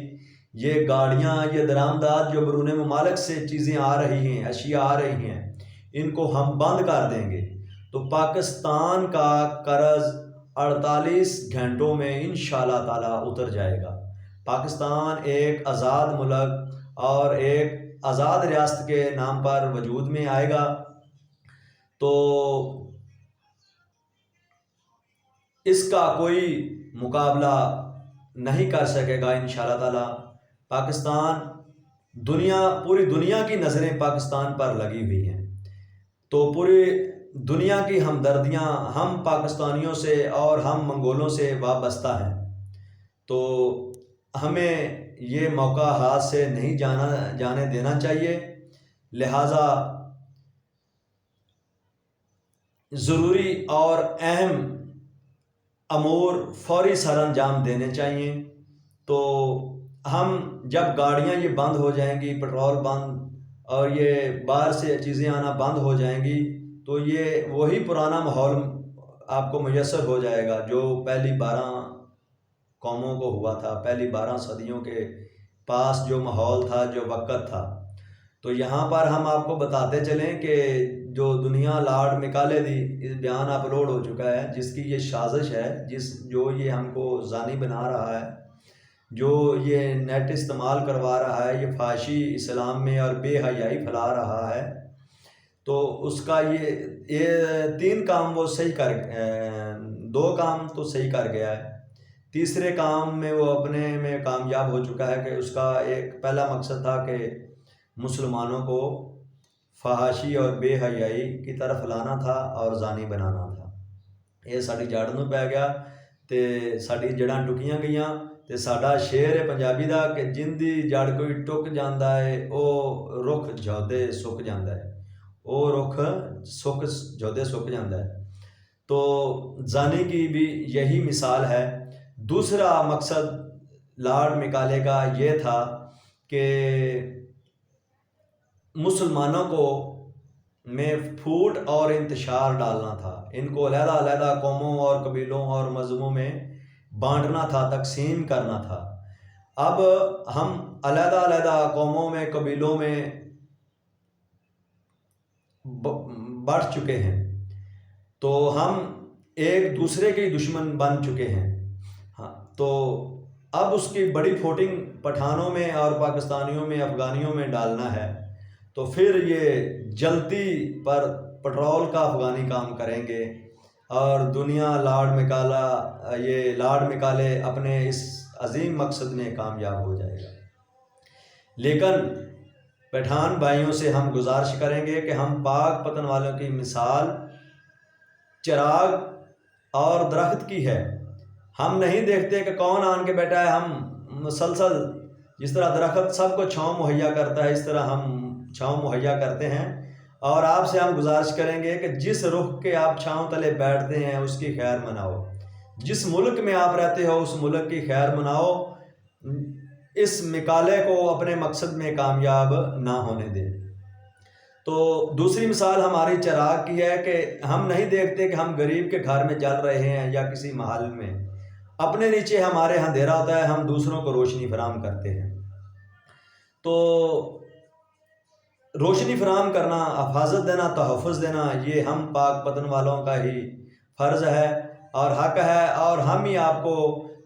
یہ گاڑیاں، یہ درآمدات جو بیرون ممالک سے چیزیں آ رہی ہیں، اشیاء آ رہی ہیں، ان کو ہم بند کر دیں گے تو پاکستان کا قرض 48 گھنٹوں میں انشاءاللہ تعالی اتر جائے گا۔ پاکستان ایک آزاد ملک اور ایک آزاد ریاست کے نام پر وجود میں آئے گا، تو اس کا کوئی مقابلہ نہیں کر سکے گا انشاءاللہ تعالی۔ پاکستان پوری دنیا کی نظریں پاکستان پر لگی ہوئی ہیں، تو پوری دنیا کی ہمدردیاں ہم پاکستانیوں سے اور ہم منگولوں سے وابستہ ہیں، تو ہمیں یہ موقع ہاتھ سے نہیں جانے دینا چاہیے۔ لہٰذا ضروری اور اہم امور فوری سر انجام دینے چاہیے۔ تو ہم جب گاڑیاں یہ بند ہو جائیں گی، پٹرول بند، اور یہ باہر سے چیزیں آنا بند ہو جائیں گی، تو یہ وہی پرانا ماحول آپ کو میسر ہو جائے گا جو پہلی 12 قوموں کو ہوا تھا، پہلی 12 صدیوں کے پاس جو ماحول تھا، جو وقت تھا۔ تو یہاں پر ہم آپ کو بتاتے چلیں کہ جو دنیا لارڈ مکالے دی اس بیان اپلوڈ ہو چکا ہے، جس کی یہ سازش ہے، جو یہ ہم کو زانی بنا رہا ہے، جو یہ نیٹ استعمال کروا رہا ہے، یہ فحاشی اسلام میں اور بے حیائی پھیلا رہا ہے، تو اس کا یہ 3 کام وہ صحیح 2 کام تو صحیح کر گیا ہے، تیسرے کام میں وہ اپنے میں کامیاب ہو چکا ہے کہ اس کا ایک پہلا مقصد تھا کہ مسلمانوں کو فحاشی اور بے حیائی کی طرف لانا تھا اور زانی بنانا تھا۔ یہ ساری جڑ نو پی گیا تے ساری جڑاں ٹکیاں گئیاں، تے ساڈا شعر ہے پنجابی دا کہ جن دی جڑ کوئی ٹک جاندا ہے او رخ جودے سک جاندا ہے، او رخ جودے سک جاندا ہے۔ تو زانی کی بھی یہی مثال ہے۔ دوسرا مقصد لارڈ مکالے کا یہ تھا کہ مسلمانوں کو میں پھوٹ اور انتشار ڈالنا تھا، ان کو علیحدہ علیحدہ قوموں اور قبیلوں اور مذہبوں میں بانٹنا تھا، تقسیم کرنا تھا۔ اب ہم علیحدہ علیحدہ قوموں میں، قبیلوں میں بڑھ چکے ہیں، تو ہم ایک دوسرے کے دشمن بن چکے ہیں۔ ہاں، تو اب اس کی بڑی فوٹنگ پٹھانوں میں اور پاکستانیوں میں، افغانیوں میں ڈالنا ہے، تو پھر یہ جلدی پر پٹرول کا افغانی کام کریں گے اور دنیا لاڈ مکالے اپنے اس عظیم مقصد میں کامیاب ہو جائے گا۔ لیکن پٹھان بھائیوں سے ہم گزارش کریں گے کہ ہم پاک پتن والوں کی مثال چراغ اور درخت کی ہے۔ ہم نہیں دیکھتے کہ کون آن کے بیٹھا ہے، ہم مسلسل جس طرح درخت سب کو چھاؤں مہیا کرتا ہے، اس طرح ہم چھاؤں مہیا کرتے ہیں، اور آپ سے ہم گزارش کریں گے کہ جس رخ کے آپ چھاؤں تلے بیٹھتے ہیں اس کی خیر مناؤ، جس ملک میں آپ رہتے ہو اس ملک کی خیر مناؤ، اس مکالے کو اپنے مقصد میں کامیاب نہ ہونے دیں۔ تو دوسری مثال ہماری چراغ کی ہے کہ ہم نہیں دیکھتے کہ ہم غریب کے گھر میں جل رہے ہیں یا کسی محل میں، اپنے نیچے ہمارے اندھیرا ہوتا ہے، ہم دوسروں کو روشنی فراہم کرتے ہیں۔ تو روشنی فراہم کرنا، حفاظت دینا، تحفظ دینا، یہ ہم پاک پتن والوں کا ہی فرض ہے اور حق ہے، اور ہم ہی آپ کو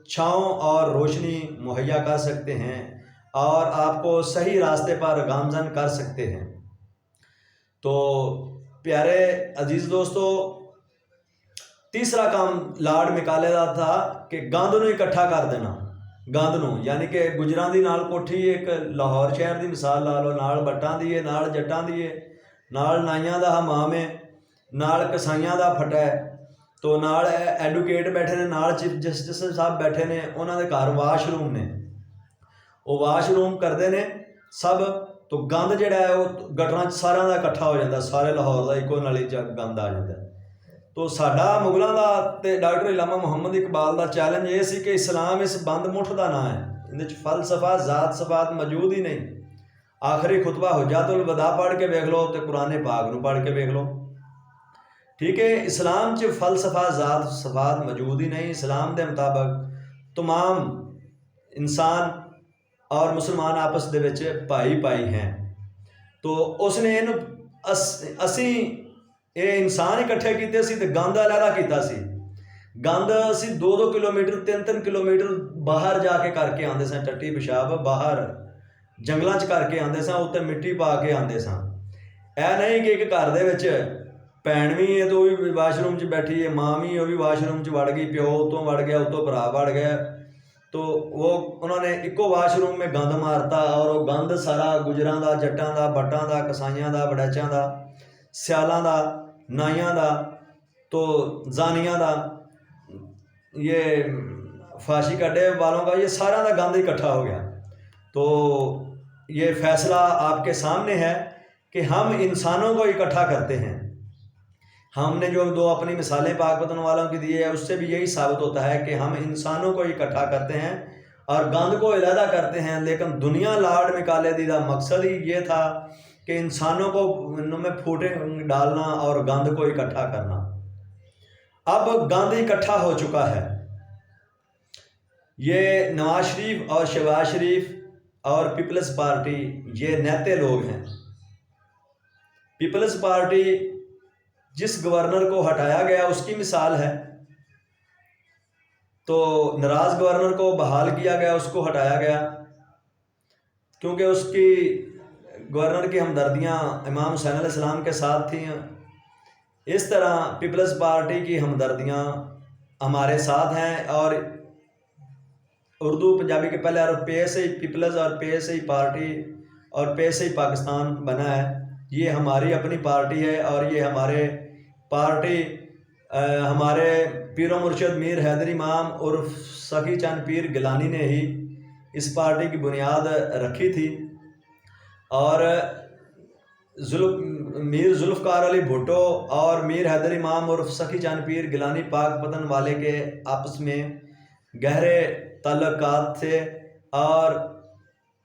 چھاؤں اور روشنی مہیا کر سکتے ہیں اور آپ کو صحیح راستے پر گامزن کر سکتے ہیں۔ تو پیارے عزیز دوستو، تیسرا کام لاڈ مکالے دا تھا کہ گند نو اکٹھا کر دینا۔ گند نو یعنی کہ گجراں دی نال کوٹھی، ایک لاہور شہر دی مثال لا لو، نال بٹاں دی ہے، نال جٹاں دی ہے، نال نائیاں دا حمام ہے، نال کسائیاں دا پھٹا ہے، تو نال ایڈوکیٹ بیٹھے نے، نال چیف جسٹس صاحب بیٹھے نے، انہاں دے گھر واش روم نے، وہ واش روم کردے نے سب، تو گند جڑا ہے وہ گٹراں سارا دا اکٹھا ہو جاتا، سارے لاہور دا ایکو نالی چ گند آ جاتا ہے۔ تو ساڈا مغلاں دا تے doctor Allama Muhammad Iqbal the challenge یہ سی کہ اسلام اس بند مٹھ دا نام ہے، اندر فلسفہ ذات صفات موجود ہی نہیں۔ آخری خطبہ حجت الوداع پڑھ کے ویکھ لو تے قرآن پاک نو پڑھ کے ویکھ لو، ٹھیک ہے۔ اسلام چ فلسفہ ذات صفات موجود ہی نہیں۔ اسلام دے مطابق تمام انسان اور مسلمان آپس دے وچ بھائی بھائی ہیں۔ تو اس نے اسی یہ انسان اکٹھے کیتے سی تے گند علیحدہ کیتا سی۔ گند اسی 2-2 کلومیٹر 3-3 کلومیٹر باہر جا کے کر کے آندے سن، ٹٹی پیشاب باہر جنگلاں چ کر کے آندے سن، اتنے مٹی پا کے آندے سن۔ اے نہیں کہ ایک گھر دے وچ بھੈਣ بھی ہے تو وہ بھی واش روم چ بیٹھی ہے، ماں بھی وہ بھی واش روم چ وڑ گئی، پیو اتوں وڑ گیا، اتوں بھرا وڑ گیا، تو وہ انہوں نے ایکو واش روم میں گند مارتا، اور وہ گند سارا گجراں دا، جٹاں دا، بٹاں دا، کسائیاں دا، وڑیچاں دا، سیالاں دا، نائیاں دا، تو زانیاں دا، یہ فاشی کڈے والوں کا، یہ سارا دا گند اکٹھا ہو گیا۔ تو یہ فیصلہ آپ کے سامنے ہے کہ ہم انسانوں کو اکٹھا کرتے ہیں۔ ہم نے جو 2 اپنی مثالیں پاک پتن والوں کی دی ہے، اس سے بھی یہی ثابت ہوتا ہے کہ ہم انسانوں کو اکٹھا کرتے ہیں اور گند کو علیحدہ کرتے ہیں، لیکن دنیا لاڈ مکالے دی دا مقصد ہی یہ تھا کہ انسانوں کو ان میں پھوٹیں ڈالنا اور گند کو اکٹھا کرنا۔ اب گند اکٹھا ہو چکا ہے۔ یہ نواز شریف اور شہباز شریف اور پیپلز پارٹی یہ نیتے لوگ ہیں۔ پیپلز پارٹی جس گورنر کو ہٹایا گیا اس کی مثال ہے، تو ناراض گورنر کو بحال کیا گیا، اس کو ہٹایا گیا کیونکہ اس کی گورنر کی ہمدردیاں امام حسین علیہ السلام کے ساتھ تھیں۔ اس طرح پیپلز پارٹی کی ہمدردیاں ہمارے ساتھ ہیں، اور اردو پنجابی کے پہلے اور پی ایس آئی پیپلز اور پی ایس آئی پارٹی اور پی ایس آئی پاکستان بنا ہے، یہ ہماری اپنی پارٹی ہے، اور یہ ہمارے پارٹی ہمارے پیر و مرشد میر حیدر امام عرف سخی چند پیر گیلانی نے ہی اس پارٹی کی بنیاد رکھی تھی، اور میر ذوالفقار علی بھٹو اور میر حیدر امام عرف سخی چند پیر گیلانی پاک پتن والے کے آپس میں گہرے تعلقات تھے، اور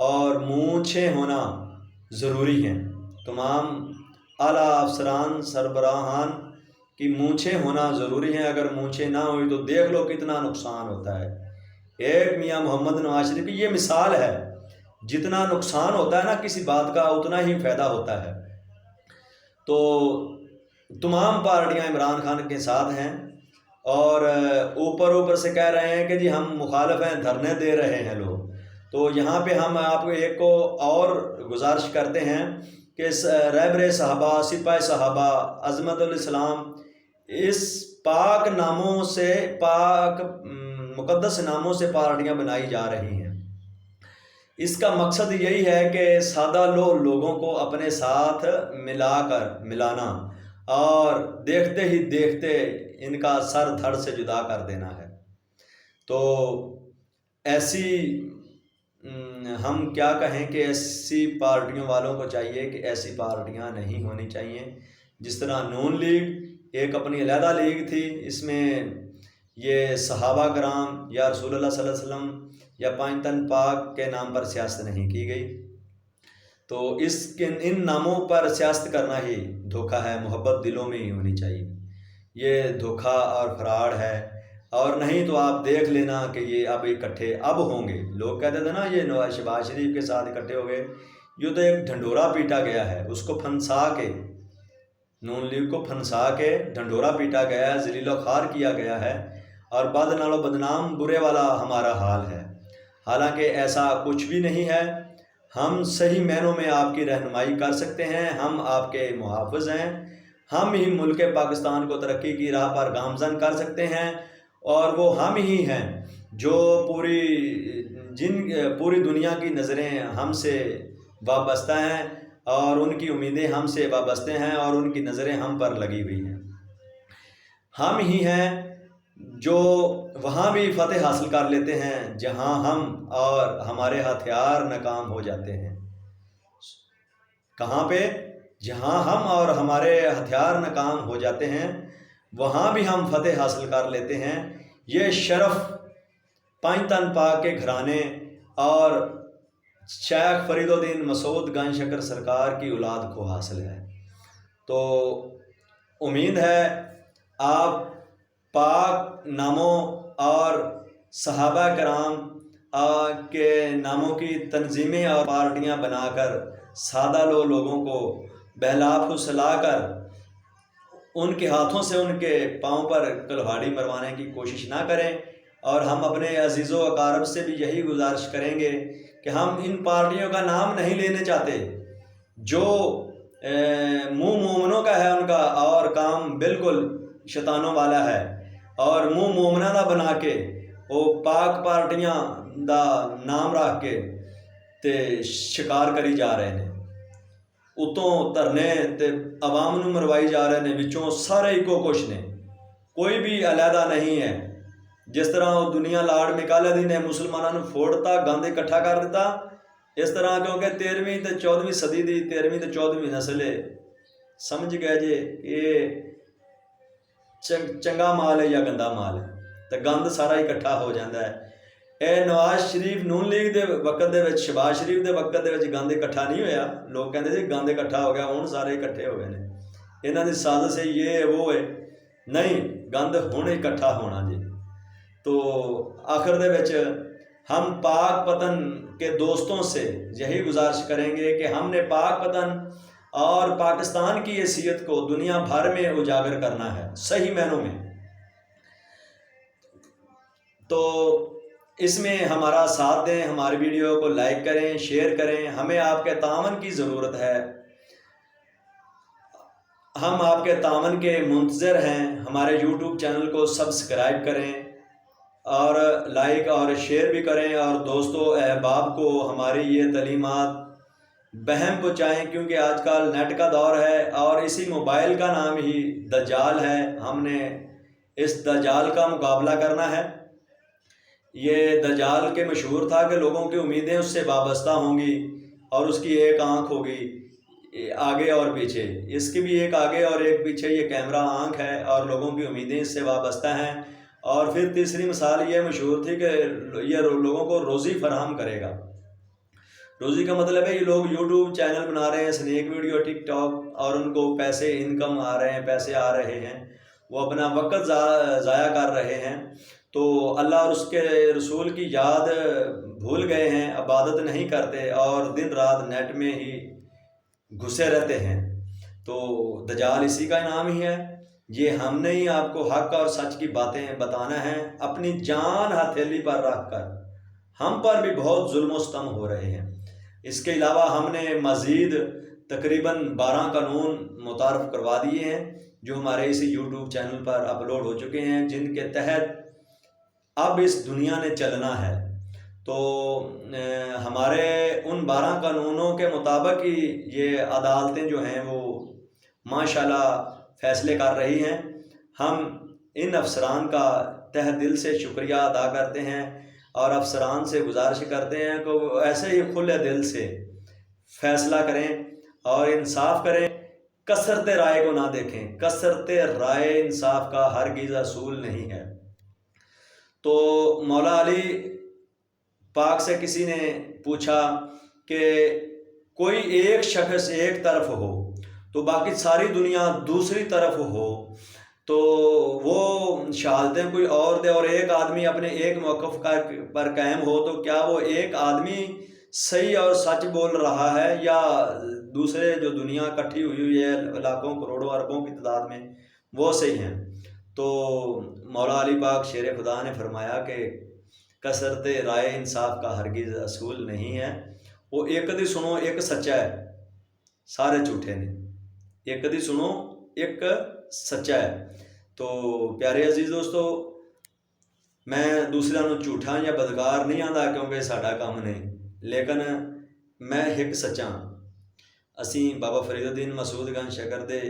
اور مونچھیں ہونا ضروری ہیں۔ تمام اعلیٰ افسران سربراہان کی مونچھیں ہونا ضروری ہیں۔ اگر مونچھیں نہ ہوئی تو دیکھ لو کتنا نقصان ہوتا ہے۔ ایک میاں محمد نواز شریف کی یہ مثال ہے، جتنا نقصان ہوتا ہے نا کسی بات کا، اتنا ہی فائدہ ہوتا ہے۔ تو تمام پارٹیاں عمران خان کے ساتھ ہیں، اور اوپر سے کہہ رہے ہیں کہ جی ہم مخالف ہیں، دھرنے دے رہے ہیں لوگ۔ تو یہاں پہ ہم آپ کو ایک کو اور گزارش کرتے ہیں کہ رہبر صحابہ، سپاہ صحابہ، عظمت الاسلام، اس پاک ناموں سے، پاک مقدس ناموں سے پارٹیاں بنائی جا رہی ہیں۔ اس کا مقصد یہی ہے کہ سادہ لوگوں کو اپنے ساتھ ملانا اور دیکھتے ہی دیکھتے ان کا سر دھڑ سے جدا کر دینا ہے۔ تو ایسی ہم کیا کہیں کہ ایسی پارٹیوں والوں کو چاہیے کہ ایسی پارٹیاں نہیں ہونی چاہیے۔ جس طرح نون لیگ ایک اپنی علیحدہ لیگ تھی، اس میں یہ صحابہ کرام یا رسول اللہ صلی اللہ علیہ وسلم یا پانچ تن پاک کے نام پر سیاست نہیں کی گئی۔ تو ان ناموں پر سیاست کرنا ہی دھوکہ ہے، محبت دلوں میں ہی ہونی چاہیے۔ یہ دھوکہ اور فراڈ ہے، اور نہیں تو آپ دیکھ لینا کہ یہ اب اکٹھے اب ہوں گے۔ لوگ کہتے تھے نا یہ شہباز شریف کے ساتھ اکٹھے ہو گئے، یہ تو ایک ڈھنڈورا پیٹا گیا ہے، اس کو پھنسا کے، نون لیگ کو پھنسا کے ڈھنڈورا پیٹا گیا ہے، ذلیل و خوار کیا گیا ہے، اور بد نالو بدنام برے والا ہمارا حال ہے۔ حالانکہ ایسا کچھ بھی نہیں ہے۔ ہم صحیح معنوں میں آپ کی رہنمائی کر سکتے ہیں، ہم آپ کے محافظ ہیں، ہم ہی ملک پاکستان کو ترقی کی راہ پر گامزن کر سکتے ہیں، اور وہ ہم ہی ہیں جو پوری دنیا کی نظریں ہم سے وابستہ ہیں، اور ان کی امیدیں ہم سے وابستہ ہیں، اور ان کی نظریں ہم پر لگی ہوئی ہیں۔ ہم ہی ہیں جو وہاں بھی فتح حاصل کر لیتے ہیں جہاں ہم اور ہمارے ہتھیار ناکام ہو جاتے ہیں۔ کہاں پہ؟ جہاں ہم اور ہمارے ہتھیار ناکام ہو جاتے ہیں، وہاں بھی ہم فتح حاصل کر لیتے ہیں۔ یہ شرف پانچ تن پاک کے گھرانے اور شیخ فرید الدین مسعود گنج شکر سرکار کی اولاد کو حاصل ہے۔ تو امید ہے آپ پاک ناموں اور صحابہ کرام کے ناموں کی تنظیمیں اور پارٹیاں بنا کر سادہ لوگوں کو بہلا پھسلا کر ان کے ہاتھوں سے ان کے پاؤں پر کلہاڑی مروانے کی کوشش نہ کریں۔ اور ہم اپنے عزیز و اقارب سے بھی یہی گزارش کریں گے کہ ہم ان پارٹیوں کا نام نہیں لینے چاہتے جو منہ مومنوں کا ہے ان کا، اور کام بالکل شیطانوں والا ہے، اور منہ مومنہ دا بنا کے وہ پاک پارٹیاں دا نام رکھ کے تے شکار کری جا رہے ہیں۔ اتوں دھرنے تے عوام نوں مروائی جا رہے ہیں، وچوں سارے ایکو کچھ نے، کوئی بھی علیحدہ نہیں ہے۔ جس طرح وہ دنیا لاڑ مکالے دی نے مسلمانوں فوڑتا، گند اکٹھا کر دیتا، اس طرح کیونکہ 13ویں تے 14ویں صدی دی 13ویں تے 14ویں نسل سمجھ گئے جے یہ چنگا مال ہے یا گندا مال ہے، تو گند سارا اکٹھا ہو جاتا ہے۔ اے نواز شریف نون لیگ دے وقت دے وچ، شہباز شریف دے وقت دے وچ گند اکٹھا نہیں ہویا۔ لوگ کہندے جی گند اکٹھا ہو گیا، ہن سارے اکٹھے ہو گئے نے، انہاں دی سازش ہے، یہ وہ ہے، نہیں، گند ہن اکٹھا ہونا جی۔ تو آخر دے وچ ہم پاک پتن کے دوستوں سے یہی گزارش کریں گے کہ ہم نے پاک پتن اور پاکستان کی حیثیت کو دنیا بھر میں اجاگر کرنا ہے، صحیح معنوں میں۔ تو اس میں ہمارا ساتھ دیں، ہماری ویڈیو کو لائک کریں، شیئر کریں، ہمیں آپ کے تعاون کی ضرورت ہے، ہم آپ کے تعاون کے منتظر ہیں۔ ہمارے یوٹیوب چینل کو سبسکرائب کریں اور لائک اور شیئر بھی کریں، اور دوستوں احباب کو ہماری یہ تعلیمات بہم پہنچائیں، کیونکہ آج کل نیٹ کا دور ہے اور اسی موبائل کا نام ہی دجال ہے۔ ہم نے اس دجال کا مقابلہ کرنا ہے۔ یہ دجال کے مشہور تھا کہ لوگوں کی امیدیں اس سے وابستہ ہوں گی، اور اس کی ایک آنکھ ہوگی آگے اور پیچھے، اس کی بھی ایک آگے اور ایک پیچھے یہ کیمرہ آنکھ ہے، اور لوگوں کی امیدیں اس سے وابستہ ہیں۔ اور پھر تیسری مثال یہ مشہور تھی کہ یہ لوگوں کو روزی فراہم کرے گا۔ روزی کا مطلب ہے یہ لوگ یوٹیوب چینل بنا رہے ہیں، سنیک ویڈیو، ٹک ٹاک، اور ان کو پیسے انکم آ رہے ہیں، پیسے آ رہے ہیں، وہ اپنا وقت ضائع کر رہے ہیں، تو اللہ اور اس کے رسول کی یاد بھول گئے ہیں، عبادت نہیں کرتے اور دن رات نیٹ میں ہی گھسے رہتے ہیں۔ تو دجال اسی کا انعام ہی ہے۔ یہ ہم نے ہی آپ کو حق اور سچ کی باتیں بتانا ہے، اپنی جان ہتھیلی پر رکھ کر۔ ہم پر بھی بہت ظلم و ستم ہو رہے ہیں۔ اس کے علاوہ ہم نے مزید تقریباً 12 قانون متعارف کروا دیے ہیں جو ہمارے اسی یوٹیوب چینل پر اپلوڈ ہو چکے ہیں، جن کے تحت اب اس دنیا نے چلنا ہے۔ تو ہمارے ان 12 قانونوں کے مطابق ہی یہ عدالتیں جو ہیں وہ ماشاءاللہ فیصلے کر رہی ہیں۔ ہم ان افسران کا تہ دل سے شکریہ ادا کرتے ہیں اور افسران سے گزارش کرتے ہیں کہ وہ ایسے ہی کھلے دل سے فیصلہ کریں اور انصاف کریں، کثرت رائے کو نہ دیکھیں۔ کثرت رائے انصاف کا ہرگز اصول نہیں ہے۔ تو مولا علی پاک سے کسی نے پوچھا کہ کوئی ایک شخص ایک طرف ہو تو باقی ساری دنیا دوسری طرف ہو، تو وہ شہادتیں کوئی اور دے اور ایک آدمی اپنے ایک موقف پر قائم ہو، تو کیا وہ ایک آدمی صحیح اور سچ بول رہا ہے یا دوسرے جو دنیا اکٹھی ہوئی ہے لاکھوں کروڑوں اربوں کی تعداد میں وہ صحیح ہیں؟ تو مولا علی پاک شیر خدا نے فرمایا کہ کثرت رائے انصاف کا ہرگز اصول نہیں ہے۔ وہ ایک دی سنو ایک سچا ہے، سارے جھوٹے نے۔ ایک دی سنو ایک سچا ہے۔ تو پیارے عزیز دوستو، میں دوسرے نو جھوٹا یا بدکار نہیں آندا کیونکہ ساڈا کام نہیں، لیکن میں ایک سچا ہاں۔ اسی بابا فرید الدین مسعود گنج شکر دے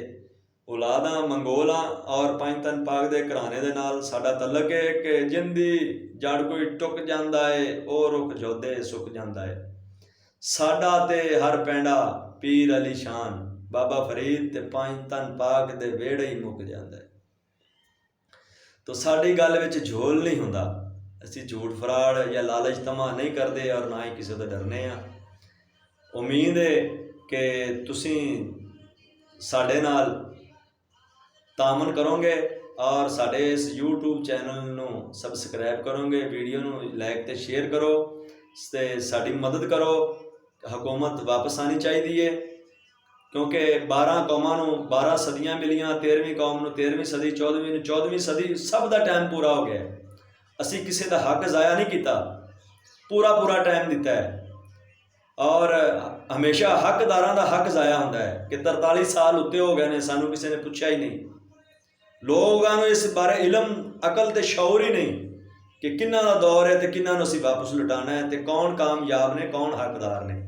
اولاد ہاں، منگول ہاں، اور پنج تن پاک دے گھرانے دے نال ساڈا تعلق ہے کہ جن دی جڑ کوئی ٹک جاندا ہے او رک جودے سک جاندا ہے۔ ساڈا تے ہر پینڈا پیر علی شان، بابا فرید تے پنج تن پاک دے ویڑے ہی مک جاندا ہے۔ تو ساڈی گل وچ جھول نہیں ہوندا، اسی جھوٹ فراڈ یا لالچ طمع نہیں کردے اور نہ ہی کسی تو ڈرنے ہاں۔ امید ہے کہ تسی ساڈے نال تعاون کرو گے اور ساڈے اس یوٹیوب چینل نو سبسکرائب کرو گے، ویڈیو نو لائک تے شیئر کرو تے ساڈی مدد کرو۔ حکومت واپس آنی چاہیے کیونکہ 12 قوماں نو 12 صدیاں ملیاں، 13ویں قوم نو 13ویں صدی، 14ویں نو 14ویں صدی، سب دا ٹائم پورا ہو گیا ہے۔ اسی کسی دا حق ضائع نہیں کیتا، پورا ٹائم دیتا ہے، اور ہمیشہ حقداراں دا حق ضائع ہوندا ہے کہ 43 سال اتنے ہو گئے نے سانو کسی نے پوچھا ہی نہیں۔ لوگاں اس بارے علم عقل تے شعور ہی نہیں کہ کنہاں دا دور ہے تے کنہاں نو اسی واپس لٹانا ہے تے کون کامیاب نے کون حقدار نے۔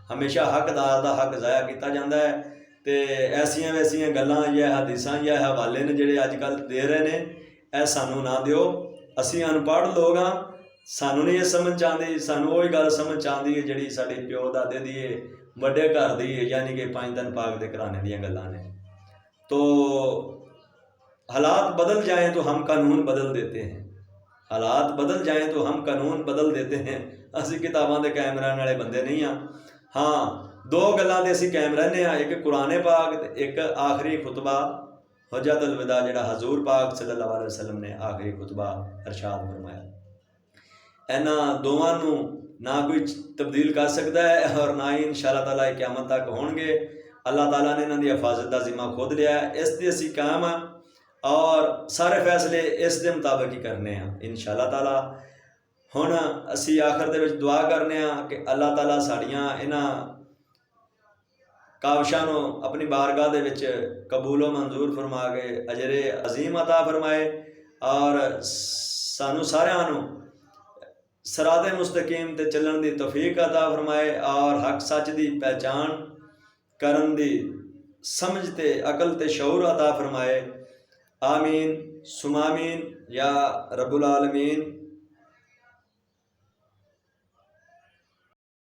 ہمیشہ حقدار دا حق ضائع کیتا جاندہ ہے تے ایسیاں ویسیاں گلاں یا حدیثاں یا حوالے نے جڑے اج کل دے رہے نے، اے سانو نہ دیو۔ اسی ان پڑھ لوگ ہاں، سانو نہیں یہ سمجھ آندی، سانو وہی گل سمجھ آندی ہے جڑی ساڈے پیو دادے دی وڈے گھر دی، یعنی کہ پنج تن پاک دے گھرانے دیاں گلاں نے۔ تو حالات بدل جائیں تو ہم قانون بدل دیتے ہیں، حالات بدل جائیں تو ہم قانون بدل دیتے ہیں۔ اسی کتاباں دے قائم رہن والے بندے نہیں ہاں۔ ہاں، دو گلاں دے اسی قائم رہنے ہاں، ایک قرآن پاک تے ایک آخری خطبہ حجت الوداع جڑا حضور پاک صلی اللہ علیہ وسلم نے آخری خطبہ ارشاد فرمایا۔ اینا دونوں نو نہ کوئی تبدیل کر سکتا ہے اور نہ ہی انشاءاللہ تعالیٰ قیامت تک ہون گے۔ اللہ تعالیٰ نے انہاں دی حفاظت دا ذمہ خود لیا ہے، اس دی اسی قائم ہاں اور سارے فیصلے اس دے مطابق ہی کرنے ہیں انشاءاللہ تعالیٰ۔ ہن اسی آخر دے وچ دعا کرنے ہاں کہ اللہ تعالیٰ ساڈیاں انہاں کاوشاں نو اپنی بارگاہ دے وچ قبول و منظور فرما کے اجر عظیم عطا فرمائے اور سانو ساریاں نو صراط مستقیم تے چلن دی توفیق عطا فرمائے اور حق سچ دی پہچان کرن دی سمجھ تے عقل تے شعور عطا فرمائے۔ آمین ثم آمین یا رب العالمین۔